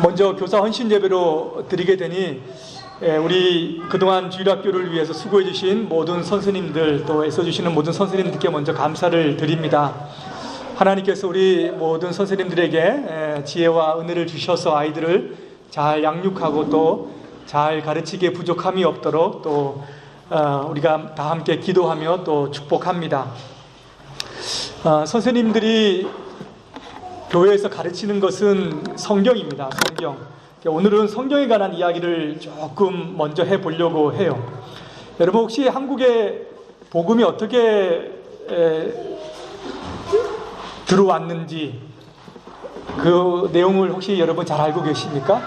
먼저 교사 헌신 예배로 드리게 되니 우리 그동안 주일학교를 위해서 수고해 주신 모든 선생님들, 또 애써주시는 모든 선생님들께 먼저 감사를 드립니다. 하나님께서 우리 모든 선생님들에게 지혜와 은혜를 주셔서 아이들을 잘 양육하고 또 잘 가르치기에 부족함이 없도록 또 우리가 다 함께 기도하며 또 축복합니다. 선생님들이 교회에서 가르치는 것은 성경입니다. 성경. 오늘은 성경에 관한 이야기를 조금 먼저 해보려고 해요. 여러분 혹시 한국에 복음이 어떻게 들어왔는지 그 내용을 혹시 여러분 잘 알고 계십니까?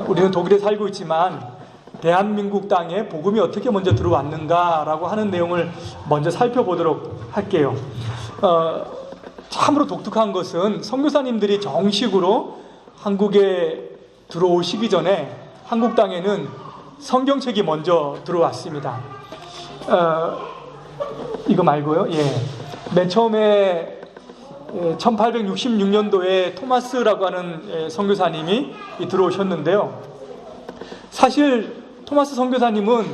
우리는 독일에 살고 있지만 대한민국 땅에 복음이 어떻게 먼저 들어왔는가라고 하는 내용을 먼저 살펴보도록 할게요. 참으로 독특한 것은 선교사님들이 정식으로 한국에 들어오시기 전에 한국 땅에는 성경책이 먼저 들어왔습니다. 이거 말고요. 맨 처음에 1866년도에 토마스라고 하는 선교사님이 들어오셨는데요. 사실 토마스 선교사님은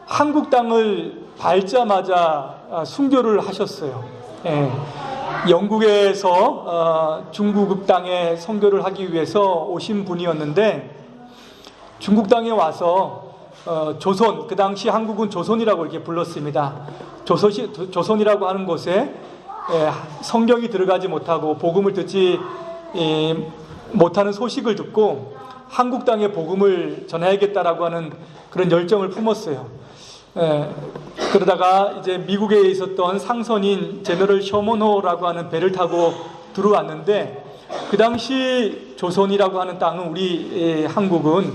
한국 땅을 밟자마자 순교를 하셨어요. 영국에서 중국 땅에 선교를 하기 위해서 오신 분이었는데 중국 땅에 와서 조선, 그 당시 한국은 조선이라고 이렇게 불렀습니다. 조선이라고 하는 곳에 성경이 들어가지 못하고 복음을 듣지 못하는 소식을 듣고 한국 땅에 복음을 전해야겠다라고 하는 그런 열정을 품었어요. 그러다가 이제 미국에 있었던 상선인 제너럴 셔먼호라고 하는 배를 타고 들어왔는데 그 당시 조선이라고 하는 땅은 우리 한국은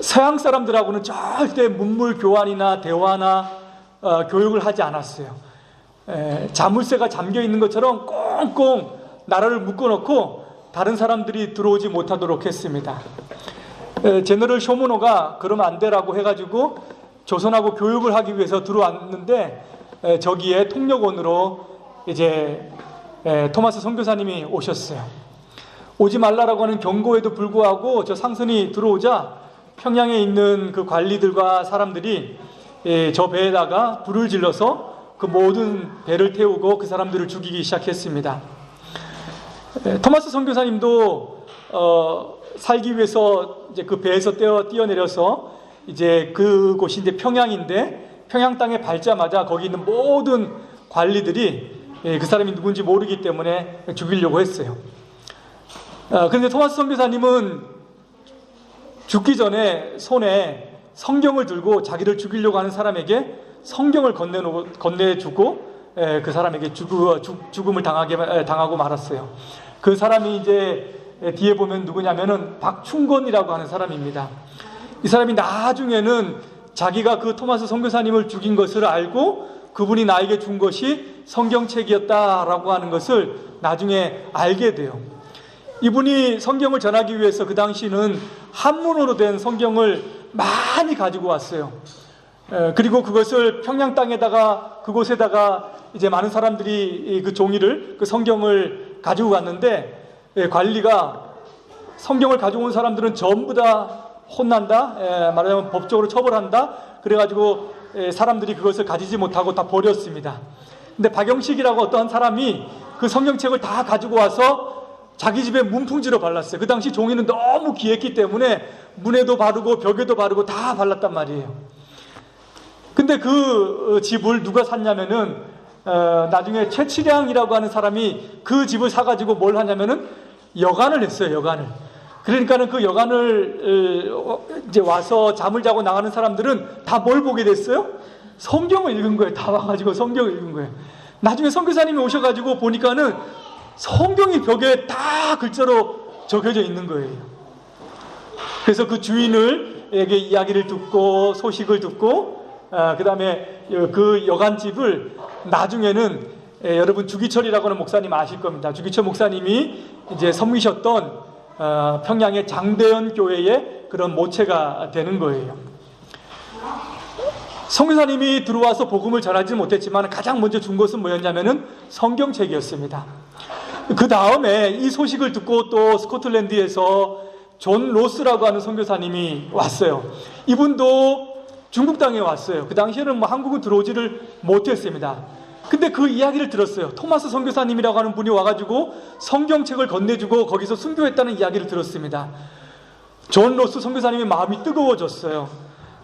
서양 사람들하고는 절대 문물 교환이나 대화나 교육을 하지 않았어요. 자물쇠가 잠겨 있는 것처럼 꽁꽁 나라를 묶어놓고 다른 사람들이 들어오지 못하도록 했습니다. 제너럴 셔먼호가 그러면 안 되라고 해가지고 조선하고 교육을 하기 위해서 들어왔는데 저기에 통역원으로 이제 토마스 선교사님이 오셨어요. 오지 말라라고 하는 경고에도 불구하고 저 상선이 들어오자 평양에 있는 그 관리들과 사람들이 저 배에다가 불을 질러서 그 모든 배를 태우고 그 사람들을 죽이기 시작했습니다. 토마스 선교사님도 살기 위해서 이제 그 배에서 뛰어내려서 이제 그곳이 이제 평양인데 평양 땅에 밟자마자 거기 있는 모든 관리들이 그 사람이 누군지 모르기 때문에 죽이려고 했어요. 그런데 토마스 선교사님은 죽기 전에 손에 성경을 들고 자기를 죽이려고 하는 사람에게 성경을 건네주고 그 사람에게 죽음을 당하고 말았어요. 그 사람이 이제 뒤에 보면 누구냐면은 박충건이라고 하는 사람입니다. 이 사람이 나중에는 자기가 그 토마스 선교사님을 죽인 것을 알고 그분이 나에게 준 것이 성경책이었다라고 하는 것을 나중에 알게 돼요. 이분이 성경을 전하기 위해서 그 당시는 한문으로 된 성경을 많이 가지고 왔어요. 그리고 그것을 평양 땅에다가 그곳에다가 이제 많은 사람들이 그 종이를 그 성경을 가지고 갔는데 관리가 성경을 가지고 온 사람들은 전부 다 혼난다, 말하자면 법적으로 처벌한다. 그래가지고 사람들이 그것을 가지지 못하고 다 버렸습니다. 근데 박영식이라고 어떠한 사람이 그 성경책을 다 가지고 와서 자기 집에 문풍지로 발랐어요. 그 당시 종이는 너무 귀했기 때문에 문에도 바르고 벽에도 바르고 다 발랐단 말이에요. 근데 그 집을 누가 샀냐면은 나중에 최치량이라고 하는 사람이 그 집을 사가지고 뭘 하냐면은 여간을 했어요. 여간을. 그러니까는 그 여간을 이제 와서 잠을 자고 나가는 사람들은 다 뭘 보게 됐어요? 성경을 읽은 거예요. 다 와가지고 성경을 읽은 거예요. 나중에 선교사님이 오셔가지고 보니까는 성경이 벽에 다 글자로 적혀져 있는 거예요. 그래서 그 주인에게 이야기를 듣고 소식을 듣고 그 다음에 그 여간집을 나중에는 여러분 주기철이라고 하는 목사님 아실 겁니다. 주기철 목사님이 이제 섬기셨던 평양의 장대현 교회의 그런 모체가 되는 거예요. 선교사님이 들어와서 복음을 전하지 못했지만 가장 먼저 준 것은 뭐였냐면은 성경책이었습니다. 그 다음에 이 소식을 듣고 또 스코틀랜드에서 존 로스라고 하는 선교사님이 왔어요. 이분도 중국 땅에 왔어요. 그 당시에는 뭐 한국은 들어오지를 못했습니다. 근데 그 이야기를 들었어요. 토마스 선교사님이라고 하는 분이 와가지고 성경책을 건네주고 거기서 순교했다는 이야기를 들었습니다. 존 로스 선교사님의 마음이 뜨거워졌어요.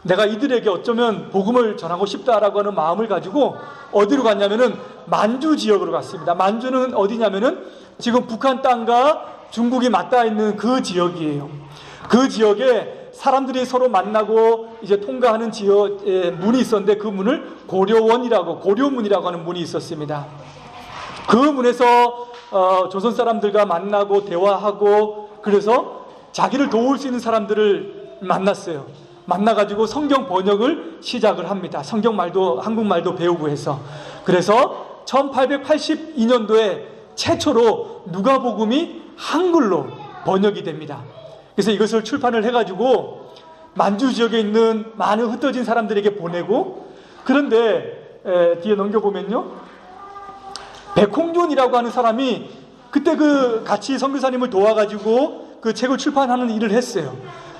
내가 이들에게 어쩌면 복음을 전하고 싶다라고 하는 마음을 가지고 어디로 갔냐면은 만주 지역으로 갔습니다. 만주는 어디냐면은 지금 북한 땅과 중국이 맞닿아 있는 그 지역이에요. 그 지역에 사람들이 서로 만나고 이제 통과하는 지역에 문이 있었는데 그 문을 고려문이라고 하는 문이 있었습니다. 그 문에서 조선 사람들과 만나고 대화하고 그래서 자기를 도울 수 있는 사람들을 만났어요. 만나가지고 성경 번역을 시작을 합니다. 성경말도 한국말도 배우고 해서. 그래서 1882년도에 최초로 누가복음이 한글로 번역이 됩니다. 그래서 이것을 출판을 해가지고 만주 지역에 있는 많은 흩어진 사람들에게 보내고, 그런데 뒤에 넘겨보면요, 백홍준이라고 하는 사람이 그때 그 같이 선교사님을 도와가지고 그 책을 출판하는 일을 했어요.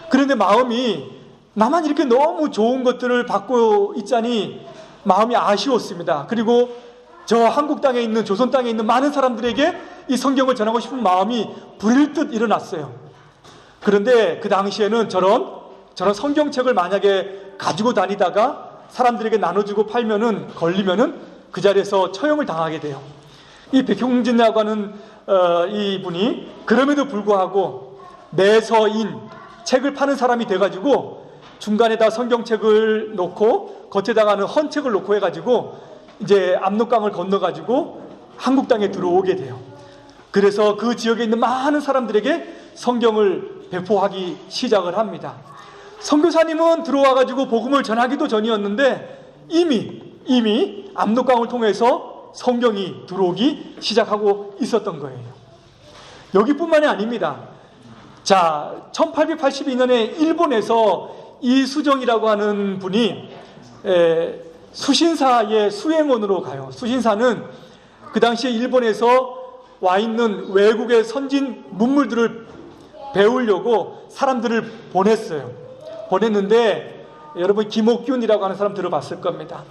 그런데 마음이 나만 이렇게 너무 좋은 것들을 받고 있자니 마음이 아쉬웠습니다. 그리고 저 한국 땅에 있는, 조선 땅에 있는 많은 사람들에게 이 성경을 전하고 싶은 마음이 불일듯 일어났어요. 그런데 그 당시에는 저런 성경책을 만약에 가지고 다니다가 사람들에게 나눠주고 팔면은, 걸리면은 그 자리에서 처형을 당하게 돼요. 이 백형진이라고 하는 이분이 그럼에도 불구하고 내서인, 책을 파는 사람이 돼가지고 중간에다 성경책을 놓고 겉에다가는 헌책을 놓고 해가지고 이제 압록강을 건너가지고 한국 땅에 들어오게 돼요. 그래서 그 지역에 있는 많은 사람들에게 성경을 배포하기 시작을 합니다. 선교사님은 들어와가지고 복음을 전하기도 전이었는데 이미 압록강을 통해서 성경이 들어오기 시작하고 있었던 거예요. 여기뿐만이 아닙니다. 자, 1882년에 일본에서 이수정이라고 하는 분이 수신사의 수행원으로 가요. 수신사는 그 당시에 일본에서 와 있는 외국의 선진 문물들을 배우려고 사람들을 보냈는데, 여러분 김옥균이라고 하는 사람 들어봤을 겁니다.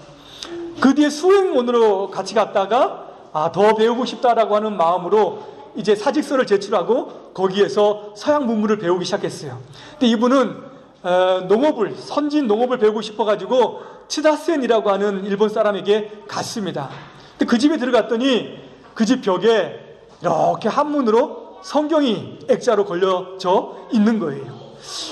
그 뒤에 수행원으로 같이 갔다가 더 배우고 싶다라고 하는 마음으로 이제 사직서를 제출하고 거기에서 서양 문물을 배우기 시작했어요. 근데 이분은 선진 농업을 배우고 싶어가지고 치다센이라고 하는 일본 사람에게 갔습니다. 근데 그 집에 들어갔더니 그 집 벽에 이렇게 한문으로 성경이 액자로 걸려져 있는 거예요.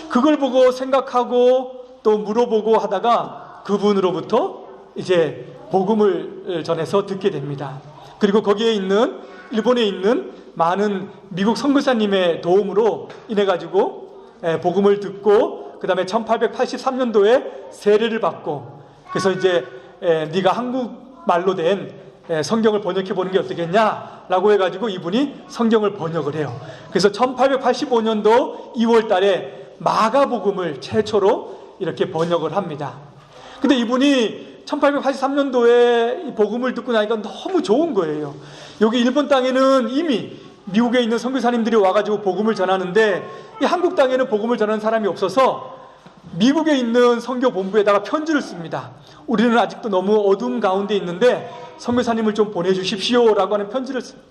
그걸 보고 생각하고 또 물어보고 하다가 그분으로부터 이제 복음을 전해서 듣게 됩니다. 그리고 거기에 있는, 일본에 있는 많은 미국 선교사님의 도움으로 인해 가지고 복음을 듣고, 그 다음에 1883년도에 세례를 받고, 그래서 이제 네가 한국말로 된 성경을 번역해 보는 게 어떻겠냐라고 해가지고 이분이 성경을 번역을 해요. 그래서 1885년도 2월 달에 마가복음을 최초로 이렇게 번역을 합니다. 근데 이분이 1883년도에 이 복음을 듣고 나니까 너무 좋은 거예요. 여기 일본 땅에는 이미 미국에 있는 선교사님들이 와가지고 복음을 전하는데 이 한국 땅에는 복음을 전하는 사람이 없어서 미국에 있는 선교본부에다가 편지를 씁니다. 우리는 아직도 너무 어둠 가운데 있는데 선교사님을 좀 보내주십시오 라고 하는 편지를 씁니다.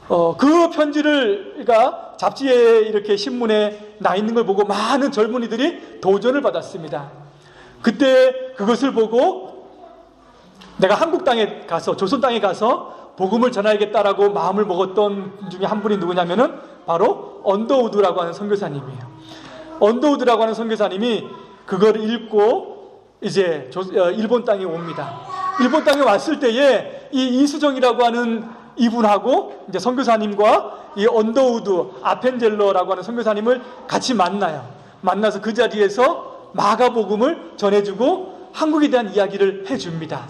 그 편지를, 그러니까 잡지에 이렇게 신문에 나 있는 걸 보고 많은 젊은이들이 도전을 받았습니다. 그때 그것을 보고 내가 한국 땅에 가서, 조선 땅에 가서 복음을 전하야겠다라고 마음을 먹었던 분 중에 한 분이 누구냐면은 바로 언더우드라고 하는 선교사님이에요. 언더우드라고 하는 선교사님이 그걸 읽고 이제 일본 땅에 옵니다. 일본 땅에 왔을 때에 이 이수정이라고 하는 이분하고 이제 선교사님과 이 언더우드 아펜젤러라고 하는 선교사님을 같이 만나요. 만나서 그 자리에서 마가복음을 전해주고 한국에 대한 이야기를 해줍니다.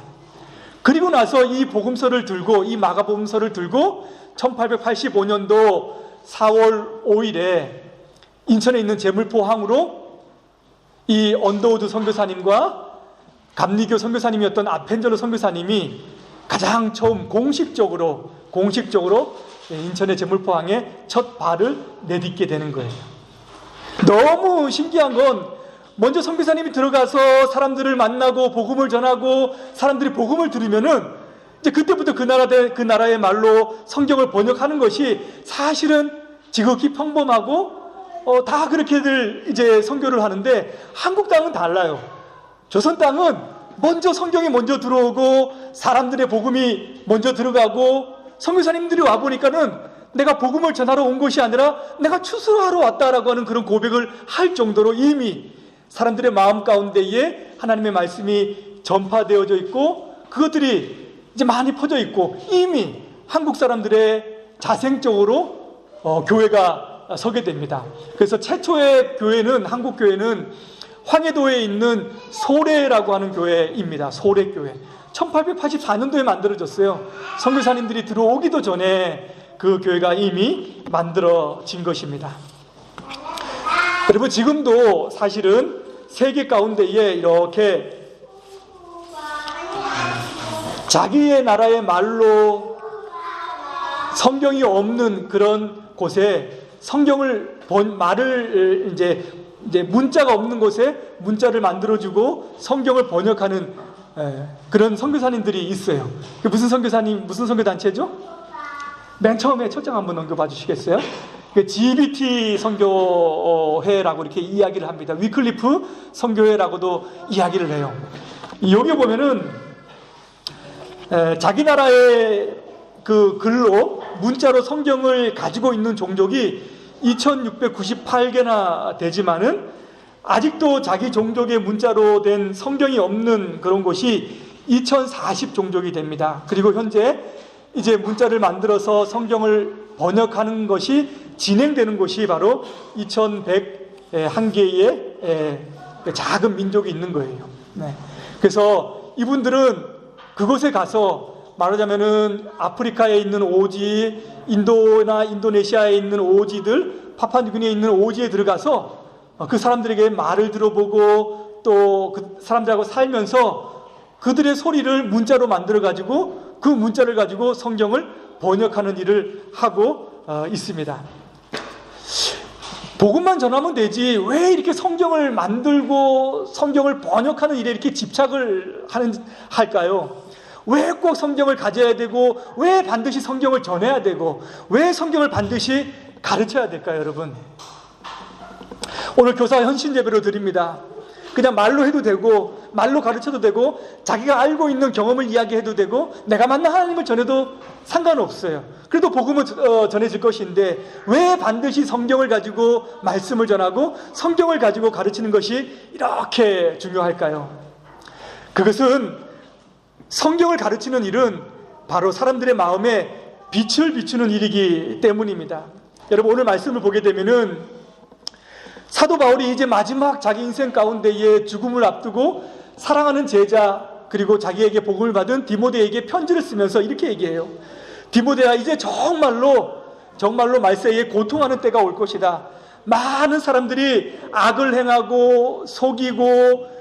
그리고 나서 이 복음서를 들고, 이 마가복음서를 들고 1885년도 4월 5일에 인천에 있는 제물포항으로 이 언더우드 선교사님과 감리교 선교사님이었던 아펜젤러 선교사님이 가장 처음 공식적으로 인천의 제물포항에 첫 발을 내딛게 되는 거예요. 너무 신기한 건 먼저 선교사님이 들어가서 사람들을 만나고 복음을 전하고 사람들이 복음을 들으면은 이제 그때부터 그 나라의 말로 성경을 번역하는 것이 사실은 지극히 평범하고 다 그렇게들 이제 선교를 하는데, 한국 땅은 달라요. 조선 땅은 먼저 성경이 먼저 들어오고 사람들의 복음이 먼저 들어가고, 선교사님들이 와 보니까는 내가 복음을 전하러 온 것이 아니라 내가 추수하러 왔다라고 하는 그런 고백을 할 정도로 이미 사람들의 마음 가운데에 하나님의 말씀이 전파되어져 있고, 그것들이 이제 많이 퍼져 있고, 이미 한국 사람들의 자생적으로 교회가 서게 됩니다. 그래서 최초의 교회는, 한국 교회는 황해도에 있는 소래라고 하는 교회입니다. 소래교회. 1884년도에 만들어졌어요. 선교사님들이 들어오기도 전에 그 교회가 이미 만들어진 것입니다. 여러분, 지금도 사실은 세계 가운데에 이렇게 자기의 나라의 말로 성경이 없는 그런 곳에 성경을 말을 이제 문자가 없는 곳에 문자를 만들어주고 성경을 번역하는 그런 선교사님들이 있어요. 무슨 선교단체죠? 맨 처음에 첫 장 한번 넘겨봐 주시겠어요? GBT 선교회라고 이렇게 이야기를 합니다. 위클리프 선교회라고도 이야기를 해요. 여기 보면은 자기 나라의 그 글로 문자로 성경을 가지고 있는 종족이 2698개나 되지만은 아직도 자기 종족의 문자로 된 성경이 없는 그런 곳이 2040 종족이 됩니다. 그리고 현재 이제 문자를 만들어서 성경을 번역하는 것이 진행되는 곳이 바로 2101개의 작은 민족이 있는 거예요. 네. 그래서 이분들은 그곳에 가서 말하자면은 아프리카에 있는 오지, 인도나 인도네시아에 있는 오지들, 파푸아뉴기니에 있는 오지에 들어가서 그 사람들에게 말을 들어보고 또 그 사람들하고 살면서 그들의 소리를 문자로 만들어 가지고 그 문자를 가지고 성경을 번역하는 일을 하고 있습니다. 복음만 전하면 되지 왜 이렇게 성경을 만들고 성경을 번역하는 일에 이렇게 집착을 할까요? 왜 꼭 성경을 가져야 되고, 왜 반드시 성경을 전해야 되고, 왜 성경을 반드시 가르쳐야 될까요, 여러분? 오늘 교사 헌신 예배로 드립니다. 그냥 말로 해도 되고, 말로 가르쳐도 되고, 자기가 알고 있는 경험을 이야기해도 되고, 내가 만난 하나님을 전해도 상관없어요. 그래도 복음은 전해질 것인데, 왜 반드시 성경을 가지고 말씀을 전하고, 성경을 가지고 가르치는 것이 이렇게 중요할까요? 그것은 성경을 가르치는 일은 바로 사람들의 마음에 빛을 비추는 일이기 때문입니다. 여러분, 오늘 말씀을 보게 되면은 사도 바울이 이제 마지막 자기 인생 가운데에 죽음을 앞두고 사랑하는 제자 그리고 자기에게 복음을 받은 디모데에게 편지를 쓰면서 이렇게 얘기해요. 디모데야, 이제 정말로 말세에 고통하는 때가 올 것이다. 많은 사람들이 악을 행하고 속이고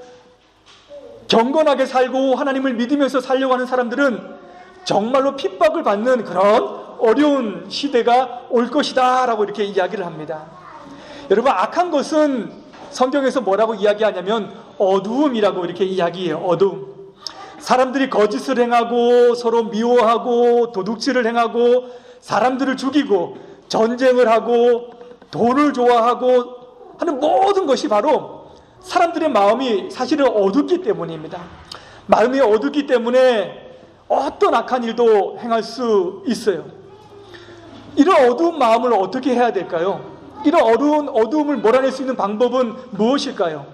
경건하게 살고 하나님을 믿으면서 살려고 하는 사람들은 정말로 핍박을 받는 그런 어려운 시대가 올 것이다 라고 이렇게 이야기를 합니다. 여러분, 악한 것은 성경에서 뭐라고 이야기하냐면 어두움이라고 이렇게 이야기해요. 어두움. 사람들이 거짓을 행하고 서로 미워하고 도둑질을 행하고 사람들을 죽이고 전쟁을 하고 돈을 좋아하고 하는 모든 것이 바로 사람들의 마음이 사실은 어둡기 때문입니다. 마음이 어둡기 때문에 어떤 악한 일도 행할 수 있어요. 이런 어두운 마음을 어떻게 해야 될까요? 이런 어두움을 몰아낼 수 있는 방법은 무엇일까요?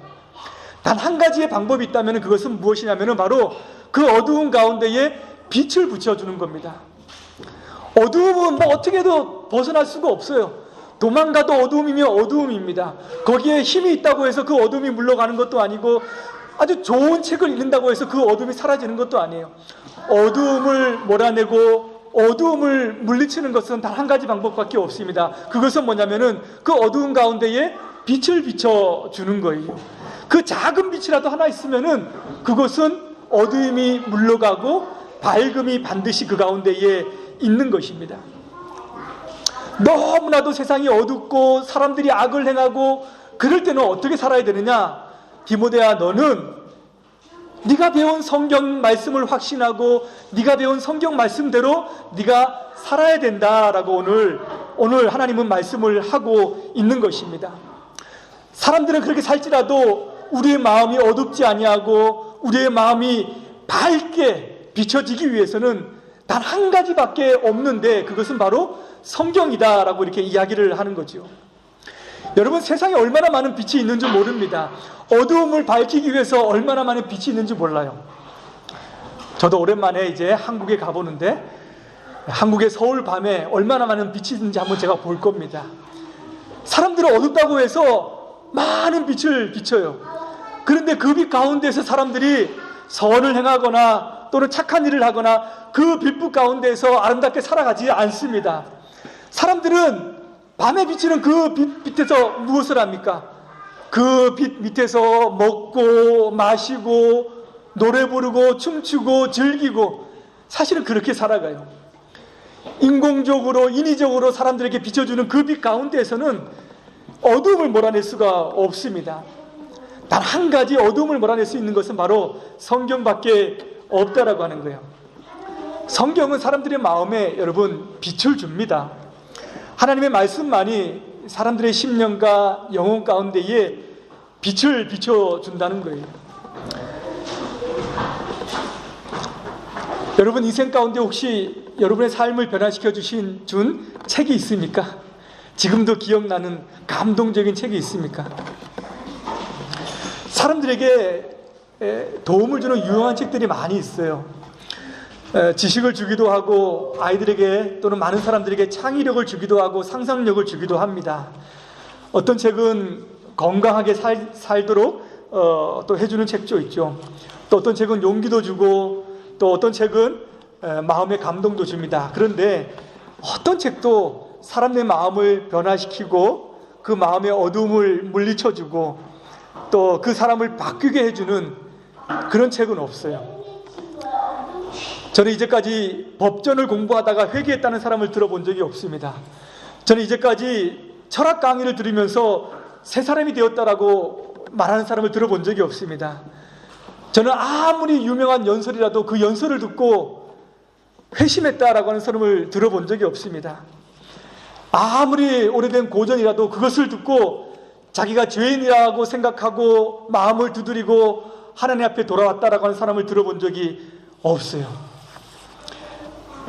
단 한 가지의 방법이 있다면 그것은 무엇이냐면 바로 그 어두운 가운데에 빛을 붙여주는 겁니다. 어두움은 뭐 어떻게 해도 벗어날 수가 없어요. 도망가도 어두움이면 어두움입니다. 거기에 힘이 있다고 해서 그 어두움이 물러가는 것도 아니고 아주 좋은 책을 읽는다고 해서 그 어두움이 사라지는 것도 아니에요. 어두움을 몰아내고 어두움을 물리치는 것은 단 한 가지 방법밖에 없습니다. 그것은 뭐냐면은 그 어두운 가운데에 빛을 비춰주는 거예요. 그 작은 빛이라도 하나 있으면은 그것은 어두움이 물러가고 밝음이 반드시 그 가운데에 있는 것입니다. 너무나도 세상이 어둡고 사람들이 악을 행하고 그럴 때는 어떻게 살아야 되느냐? 디모데야, 너는 네가 배운 성경 말씀을 확신하고 네가 배운 성경 말씀대로 네가 살아야 된다라고 오늘 하나님은 말씀을 하고 있는 것입니다. 사람들은 그렇게 살지라도 우리의 마음이 어둡지 아니하고 우리의 마음이 밝게 비춰지기 위해서는 단 한 가지밖에 없는데 그것은 바로 성경이다라고 이렇게 이야기를 하는 거죠. 여러분, 세상에 얼마나 많은 빛이 있는지 모릅니다. 어두움을 밝히기 위해서 얼마나 많은 빛이 있는지 몰라요. 저도 오랜만에 이제 한국에 가보는데 한국의 서울 밤에 얼마나 많은 빛이 있는지 한번 제가 볼 겁니다. 사람들은 어둡다고 해서 많은 빛을 비춰요. 그런데 그 빛 가운데서 사람들이 선을 행하거나 또는 착한 일을 하거나 그 빛빛 가운데서 아름답게 살아가지 않습니다. 사람들은 밤에 비치는 그 빛 밑에서 무엇을 합니까? 그 빛 밑에서 먹고 마시고 노래 부르고 춤추고 즐기고 사실은 그렇게 살아가요. 인공적으로 인위적으로 사람들에게 비춰주는 그 빛 가운데에서는 어둠을 몰아낼 수가 없습니다. 단 한 가지 어둠을 몰아낼 수 있는 것은 바로 성경밖에 없다라고 하는 거예요. 성경은 사람들의 마음에 여러분 빛을 줍니다. 하나님의 말씀만이 사람들의 심령과 영혼 가운데에 빛을 비춰준다는 거예요. 여러분 인생 가운데 혹시 여러분의 삶을 변화시켜 준 책이 있습니까? 지금도 기억나는 감동적인 책이 있습니까? 사람들에게 도움을 주는 유용한 책들이 많이 있어요. 지식을 주기도 하고 아이들에게 또는 많은 사람들에게 창의력을 주기도 하고 상상력을 주기도 합니다. 어떤 책은 건강하게 살도록 또 해주는 책도 있죠. 또 어떤 책은 용기도 주고 또 어떤 책은 마음의 감동도 줍니다. 그런데 어떤 책도 사람의 마음을 변화시키고 그 마음의 어두움을 물리쳐주고 또 그 사람을 바뀌게 해주는 그런 책은 없어요. 저는 이제까지 법전을 공부하다가 회개했다는 사람을 들어본 적이 없습니다. 저는 이제까지 철학 강의를 들으면서 새 사람이 되었다라고 말하는 사람을 들어본 적이 없습니다. 저는 아무리 유명한 연설이라도 그 연설을 듣고 회심했다라고 하는 사람을 들어본 적이 없습니다. 아무리 오래된 고전이라도 그것을 듣고 자기가 죄인이라고 생각하고 마음을 두드리고 하나님 앞에 돌아왔다라고 하는 사람을 들어본 적이 없어요.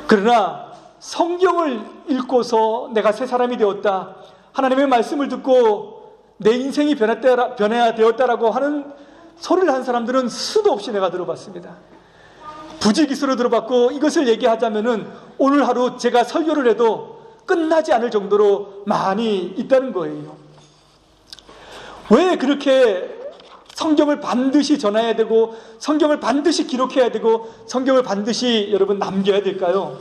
그러나 성경을 읽고서 내가 새 사람이 되었다, 하나님의 말씀을 듣고 내 인생이 변해야 되었다라고 하는 소리를 한 사람들은 수도 없이 내가 들어봤습니다. 부지기수로 들어봤고 이것을 얘기하자면은 오늘 하루 제가 설교를 해도 끝나지 않을 정도로 많이 있다는 거예요. 왜 그렇게 성경을 반드시 전해야 되고 성경을 반드시 기록해야 되고 성경을 반드시 여러분 남겨야 될까요?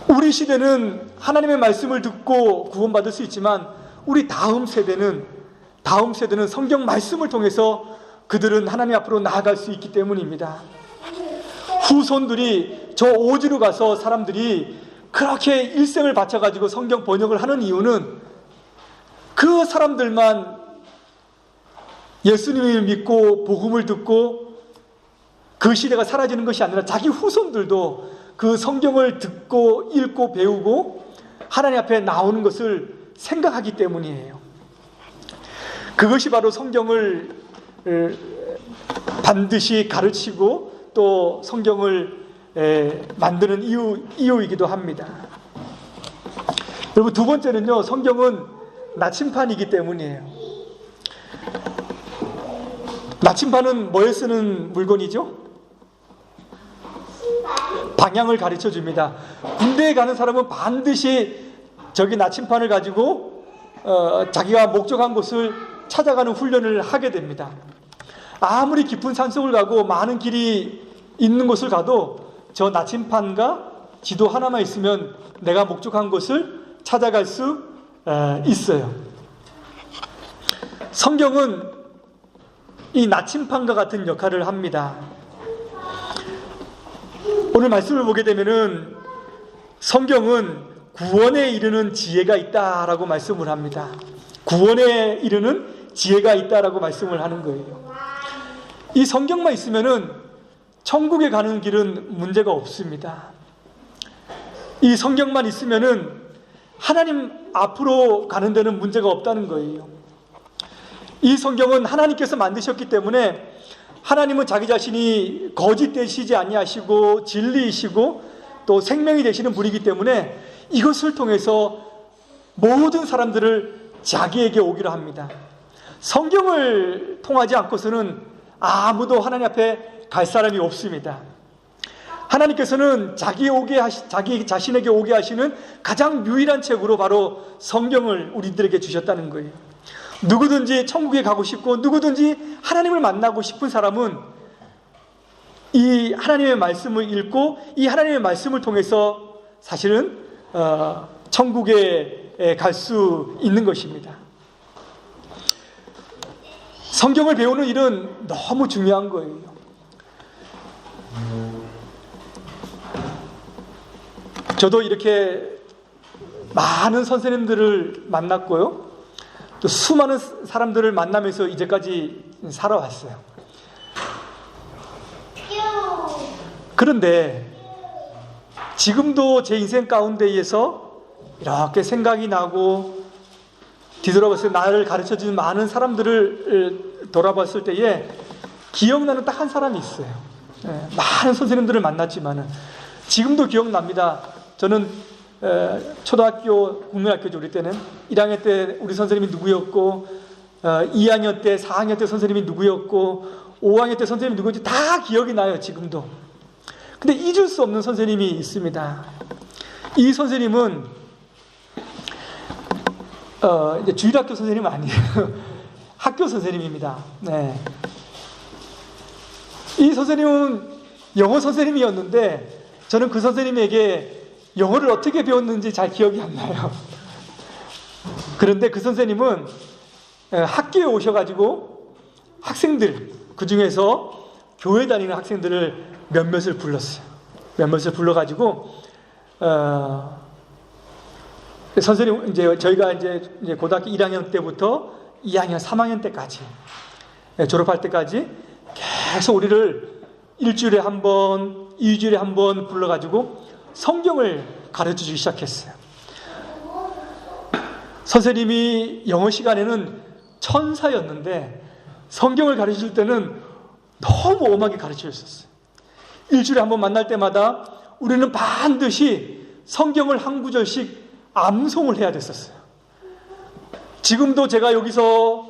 우리 시대는 하나님의 말씀을 듣고 구원받을 수 있지만 우리 다음 세대는 성경 말씀을 통해서 그들은 하나님 앞으로 나아갈 수 있기 때문입니다. 후손들이 저 오지로 가서 사람들이 그렇게 일생을 바쳐가지고 성경 번역을 하는 이유는 그 사람들만 예수님을 믿고 복음을 듣고 그 시대가 사라지는 것이 아니라 자기 후손들도 그 성경을 듣고 읽고 배우고 하나님 앞에 나오는 것을 생각하기 때문이에요. 그것이 바로 성경을 반드시 가르치고 또 성경을 만드는 이유이기도 합니다. 여러분, 두 번째는요, 성경은 나침판이기 때문이에요. 나침판은 뭐에 쓰는 물건이죠? 방향을 가르쳐 줍니다. 군대에 가는 사람은 반드시 저기 나침판을 가지고 자기가 목적한 곳을 찾아가는 훈련을 하게 됩니다. 아무리 깊은 산속을 가고 많은 길이 있는 곳을 가도 저 나침판과 지도 하나만 있으면 내가 목적한 곳을 찾아갈 수 있어요. 성경은 이 나침판과 같은 역할을 합니다. 오늘 말씀을 보게 되면은 성경은 구원에 이르는 지혜가 있다라고 말씀을 합니다. 구원에 이르는 지혜가 있다라고 말씀을 하는 거예요. 이 성경만 있으면은 천국에 가는 길은 문제가 없습니다. 이 성경만 있으면은 하나님 앞으로 가는 데는 문제가 없다는 거예요. 이 성경은 하나님께서 만드셨기 때문에 하나님은 자기 자신이 거짓 되시지 아니하시고 진리이시고 또 생명이 되시는 분이기 때문에 이것을 통해서 모든 사람들을 자기에게 오기로 합니다. 성경을 통하지 않고서는 아무도 하나님 앞에 갈 사람이 없습니다. 하나님께서는 자기 자신에게 오게 하시는 가장 유일한 책으로 바로 성경을 우리들에게 주셨다는 거예요. 누구든지 천국에 가고 싶고 누구든지 하나님을 만나고 싶은 사람은 이 하나님의 말씀을 읽고 이 하나님의 말씀을 통해서 사실은 천국에 갈 수 있는 것입니다. 성경을 배우는 일은 너무 중요한 거예요. 저도 이렇게 많은 선생님들을 만났고요, 또 수많은 사람들을 만나면서 이제까지 살아왔어요. 그런데 지금도 제 인생 가운데에서 이렇게 생각이 나고 뒤돌아봤을 때 나를 가르쳐주는 많은 사람들을 돌아봤을 때에 기억나는 딱 한 사람이 있어요. 많은 선생님들을 만났지만은 지금도 기억납니다. 저는 초등학교, 국민학교죠. 우리 때는 1학년 때 우리 선생님이 누구였고 2학년 때, 4학년 때 선생님이 누구였고 5학년 때 선생님이 누구인지 다 기억이 나요. 지금도. 근데 잊을 수 없는 선생님이 있습니다. 이 선생님은 이제 주일학교 선생님은 아니에요. 학교 선생님입니다. 네. 이 선생님은 영어 선생님이었는데 저는 그 선생님에게 영어를 어떻게 배웠는지 잘 기억이 안 나요. 그런데 그 선생님은 학교에 오셔가지고 학생들, 그 중에서 교회 다니는 학생들을 몇몇을 불렀어요. 몇몇을 불러가지고 선생님 이제 저희가 이제 고등학교 1학년 때부터 2학년, 3학년 때까지 졸업할 때까지 계속 우리를 일주일에 한 번, 2주일에 한 번 불러가지고 성경을 가르쳐주기 시작했어요. 선생님이 영어 시간에는 천사였는데 성경을 가르칠 때는 너무 엄하게 가르쳐줬어요. 일주일에 한 번 만날 때마다 우리는 반드시 성경을 한 구절씩 암송을 해야 됐었어요. 지금도 제가 여기서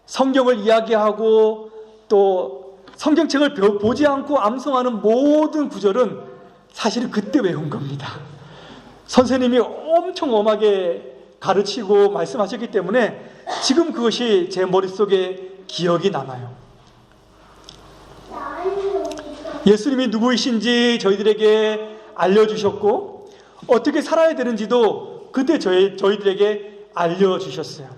성경을 이야기하고 또 성경책을 보지 않고 암송하는 모든 구절은 사실은 그때 외운 겁니다. 선생님이 엄청 엄하게 가르치고 말씀하셨기 때문에 지금 그것이 제 머릿속에 기억이 남아요. 예수님이 누구이신지 저희들에게 알려주셨고 어떻게 살아야 되는지도 그때 저희들에게 알려주셨어요.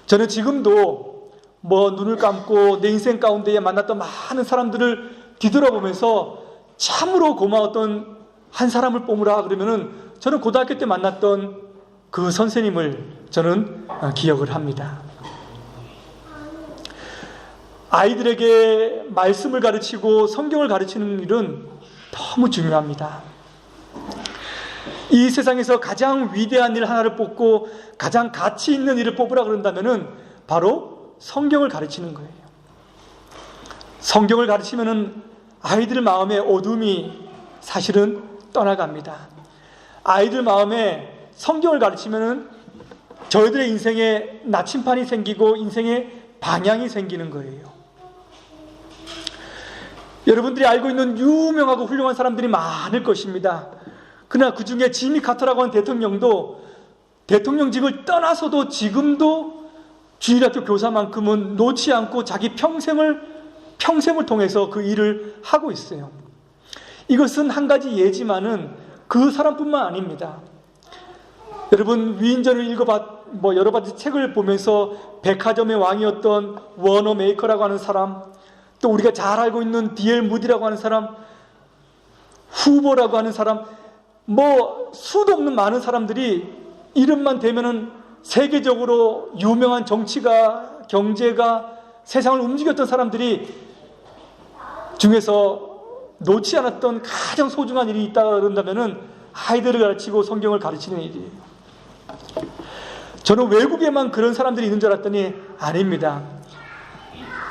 저는 지금도 눈을 감고 내 인생 가운데에 만났던 많은 사람들을 뒤돌아보면서 참으로 고마웠던 한 사람을 뽑으라 그러면은 저는 고등학교 때 만났던 그 선생님을 저는 기억을 합니다. 아이들에게 말씀을 가르치고 성경을 가르치는 일은 너무 중요합니다. 이 세상에서 가장 위대한 일 하나를 뽑고 가장 가치 있는 일을 뽑으라 그런다면은 바로 성경을 가르치는 거예요. 성경을 가르치면은 아이들 마음의 어둠이 사실은 떠나갑니다. 아이들 마음에 성경을 가르치면은 저희들의 인생에 나침판이 생기고 인생의 방향이 생기는 거예요. 여러분들이 알고 있는 유명하고 훌륭한 사람들이 많을 것입니다. 그러나 그 중에 지미 카터라고 하는 대통령도 대통령직을 떠나서도 지금도 주일학교 교사만큼은 놓지 않고 자기 평생을 통해서 그 일을 하고 있어요. 이것은 한 가지 예지만은 그 사람뿐만 아닙니다. 여러분 위인전을 여러 가지 책을 보면서 백화점의 왕이었던 워너 메이커라고 하는 사람, 또 우리가 잘 알고 있는 D.L. 무디라고 하는 사람, 후보라고 하는 사람, 뭐 수도 없는 많은 사람들이 이름만 대면은 세계적으로 유명한 정치가, 경제가, 세상을 움직였던 사람들이 중에서 놓지 않았던 가장 소중한 일이 있다 그런다면은 아이들을 가르치고 성경을 가르치는 일이에요. 저는 외국에만 그런 사람들이 있는 줄 알았더니 아닙니다.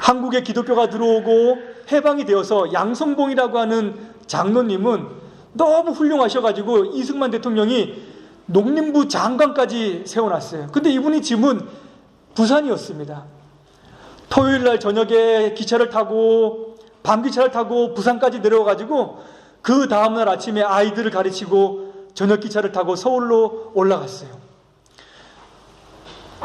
한국에 기독교가 들어오고 해방이 되어서 양성봉이라고 하는 장로님은 너무 훌륭하셔가지고 이승만 대통령이 농림부 장관까지 세워놨어요. 근데 이분이 집은 부산이었습니다. 토요일날 저녁에 기차를 타고 밤기차를 타고 부산까지 내려와가지고 그 다음날 아침에 아이들을 가르치고 저녁 기차를 타고 서울로 올라갔어요.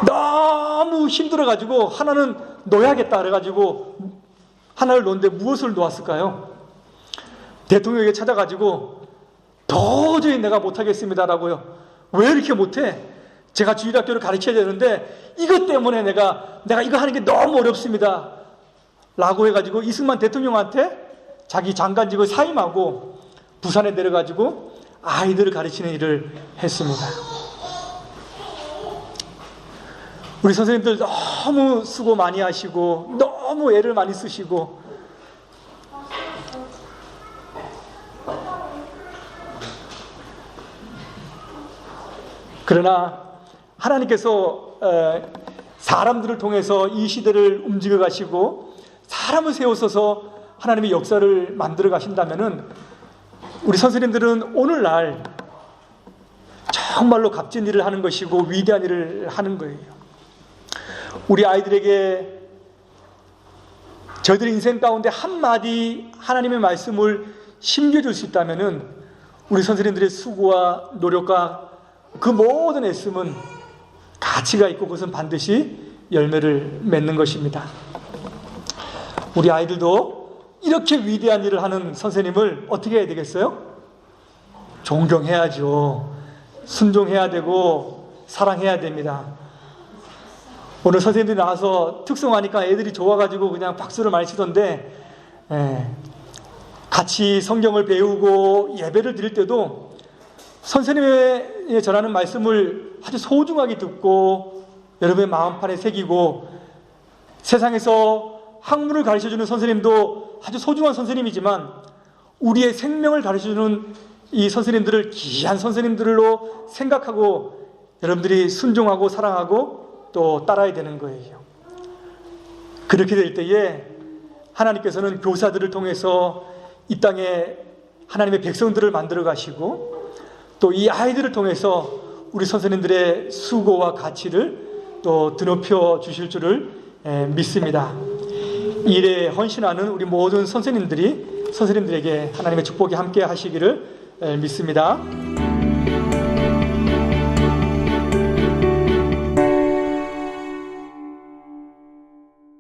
너무 힘들어가지고 하나는 놓아야겠다 그래가지고 하나를 놓는데 무엇을 놓았을까요? 대통령에게 찾아가지고 도저히 내가 못하겠습니다라고요. 왜 이렇게 못해? 제가 주일학교를 가르쳐야 되는데 이것 때문에 내가 이거 하는 게 너무 어렵습니다 라고 해가지고 이승만 대통령한테 자기 장관직을 사임하고 부산에 내려가지고 아이들을 가르치는 일을 했습니다. 우리 선생님들 너무 수고 많이 하시고 너무 애를 많이 쓰시고 그러나 하나님께서 사람들을 통해서 이 시대를 움직여 가시고 사람을 세우셔서 하나님의 역사를 만들어 가신다면은 우리 선생님들은 오늘날 정말로 값진 일을 하는 것이고 위대한 일을 하는 거예요. 우리 아이들에게 저희들 인생 가운데 한마디 하나님의 말씀을 심겨줄 수 있다면은 우리 선생님들의 수고와 노력과 그 모든 애씀은 가치가 있고 그것은 반드시 열매를 맺는 것입니다. 우리 아이들도 이렇게 위대한 일을 하는 선생님을 어떻게 해야 되겠어요? 존경해야죠. 순종해야 되고 사랑해야 됩니다. 오늘 선생님들이 나와서 특성하니까 애들이 좋아가지고 그냥 박수를 많이 치던데 같이 성경을 배우고 예배를 드릴 때도 선생님의 전하는 말씀을 아주 소중하게 듣고 여러분의 마음판에 새기고 세상에서 학문을 가르쳐주는 선생님도 아주 소중한 선생님이지만 우리의 생명을 가르쳐주는 이 선생님들을 귀한 선생님들로 생각하고 여러분들이 순종하고 사랑하고 또 따라야 되는 거예요. 그렇게 될 때에 하나님께서는 교사들을 통해서 이 땅에 하나님의 백성들을 만들어 가시고 또 이 아이들을 통해서 우리 선생님들의 수고와 가치를 또 드높여 주실 줄을 믿습니다. 이 일에 헌신하는 우리 모든 선생님들에게 하나님의 축복이 함께 하시기를 믿습니다.